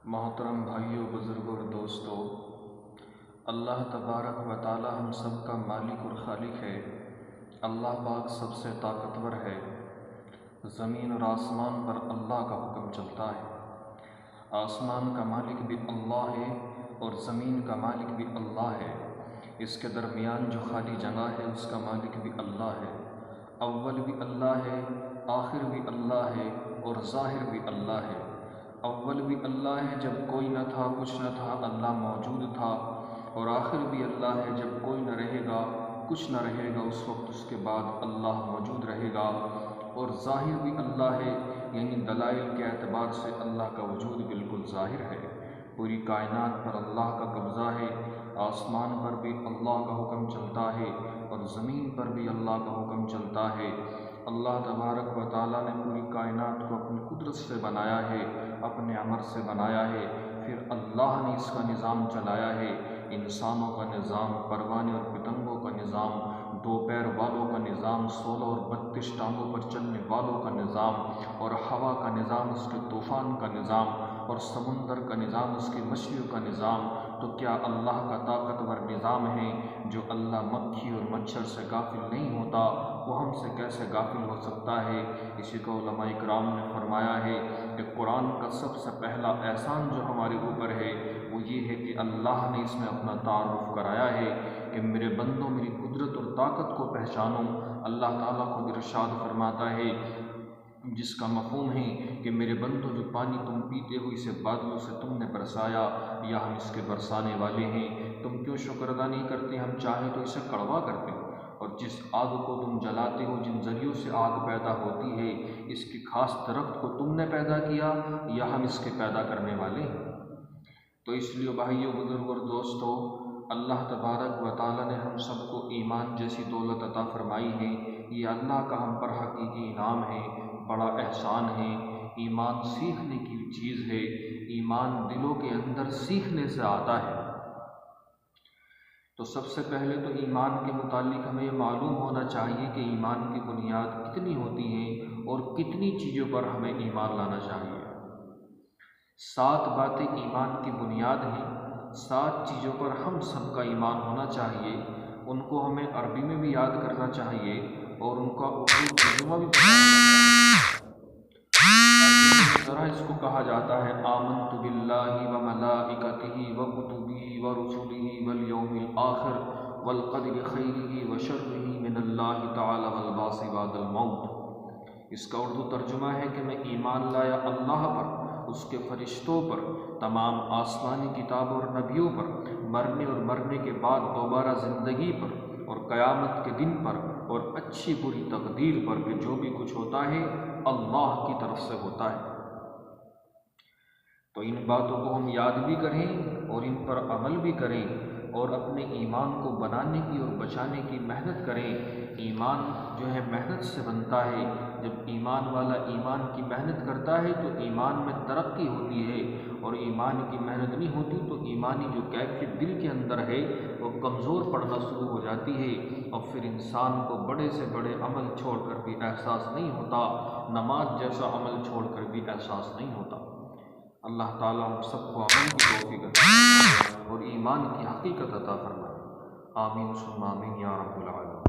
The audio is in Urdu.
محترم بھائیوں، بزرگوں اور دوستوں، اللہ تبارک و تعالی ہم سب کا مالک اور خالق ہے۔ اللہ پاک سب سے طاقتور ہے۔ زمین اور آسمان پر اللہ کا حکم چلتا ہے۔ آسمان کا مالک بھی اللہ ہے اور زمین کا مالک بھی اللہ ہے۔ اس کے درمیان جو خالی جگہ ہے اس کا مالک بھی اللہ ہے۔ اول بھی اللہ ہے، آخر بھی اللہ ہے اور ظاہر بھی اللہ ہے۔ اول بھی اللہ ہے، جب کوئی نہ تھا، کچھ نہ تھا، اللہ موجود تھا، اور آخر بھی اللہ ہے، جب کوئی نہ رہے گا، کچھ نہ رہے گا، اس وقت اس کے بعد اللہ موجود رہے گا۔ اور ظاہر بھی اللہ ہے، یعنی دلائل کے اعتبار سے اللہ کا وجود بالکل ظاہر ہے۔ پوری کائنات پر اللہ کا قبضہ ہے، آسمان پر بھی اللہ کا حکم چلتا ہے اور زمین پر بھی اللہ کا حکم چلتا ہے۔ اللہ تبارک و تعالیٰ نے پوری کائنات کو اپنی قدرت سے بنایا ہے، اپنے امر سے بنایا ہے، پھر اللہ نے اس کا نظام چلایا ہے۔ انسانوں کا نظام، پروانے اور پتنگوں کا نظام، دو پیر والوں کا نظام، 16 اور 32 ٹانگوں پر چلنے والوں کا نظام، اور ہوا کا نظام، اس کے طوفان کا نظام، اور سمندر کا نظام، اس کی مچھلیوں کا نظام۔ تو کیا اللہ کا طاقتور نظام ہے جو اللہ مکھی اور مچھر سے غافل نہیں ہوتا، وہ ہم سے کیسے غافل ہو سکتا ہے؟ اسی کو علماء اکرام نے فرمایا ہے کہ قرآن کا سب سے پہلا احسان جو ہمارے اوپر ہے وہ یہ ہے کہ اللہ نے اس میں اپنا تعارف کرایا ہے کہ میرے بندوں میری قدرت اور طاقت کو پہچانو۔ اللہ تعالیٰ خود ارشاد فرماتا ہے، جس کا مفہوم ہے کہ میرے بندوں جو پانی تم پیتے ہو اسے بادلوں سے تم نے برسایا یا ہم اس کے برسانے والے ہیں، تم کیوں شکر ادا نہیں کرتے؟ ہم چاہیں تو اسے کڑوا کرتے ہو۔ اور جس آگ کو تم جلاتے ہو، جن ذریعوں سے آگ پیدا ہوتی ہے، اس کی خاص درخت کو تم نے پیدا کیا یا ہم اس کے پیدا کرنے والے ہیں؟ تو اس لیے بھائیوں، بزرگوں اور دوستوں، اللہ تبارک و تعالیٰ نے ہم سب کو ایمان جیسی دولت عطا فرمائی ہے۔ یہ اللہ کا ہم پر حقیقی انعام ہے، بڑا احسان ہے۔ ایمان سیکھنے کی چیز ہے، ایمان دلوں کے اندر سیکھنے سے آتا ہے۔ تو سب سے پہلے تو ایمان کے متعلق ہمیں یہ معلوم ہونا چاہیے کہ ایمان کی بنیاد کتنی ہوتی ہیں اور کتنی چیزوں پر ہمیں ایمان لانا چاہیے۔ 7 باتیں ایمان کی بنیاد ہیں، 7 چیزوں پر ہم سب کا ایمان ہونا چاہیے۔ ان کو ہمیں عربی میں بھی یاد کرنا چاہیے اور ان کا اردو ترجمہ بھی اس طرح اس کو کہا جاتا ہے، آمنت باللہ و ملائکتہ و کتبہ و رسلہ والیوم الآخر والقدر خیرہ و شرہ من اللہ تعالی والبعث بعد الموت۔ اس کا اردو ترجمہ ہے کہ میں ایمان لایا اللہ پر، اس کے فرشتوں پر، تمام آسمانی کتابوں اور نبیوں پر، مرنے اور مرنے کے بعد دوبارہ زندگی پر، اور قیامت کے دن پر، اور اچھی بری تقدیر پر کہ جو بھی کچھ ہوتا ہے اللہ کی طرف سے ہوتا ہے۔ تو ان باتوں کو ہم یاد بھی کریں اور ان پر عمل بھی کریں اور اپنے ایمان کو بنانے کی اور بچانے کی محنت کریں۔ ایمان جو ہے محنت سے بنتا ہے۔ جب ایمان والا ایمان کی محنت کرتا ہے تو ایمان میں ترقی ہوتی ہے، اور ایمان کی محنت نہیں ہوتی تو ایمانی جو کیفیت دل کے اندر ہے وہ کمزور پڑنا شروع ہو جاتی ہے، اور پھر انسان کو بڑے سے بڑے عمل چھوڑ کر بھی احساس نہیں ہوتا، نماز جیسا عمل چھوڑ کر بھی احساس نہیں ہوتا۔ اللہ تعالیٰ ہم سب کو عمل کی توفیق عطا فرمائے اور ایمان کی حقیقت عطا فرمائے۔ آمین ثم آمین یا رب العالمین۔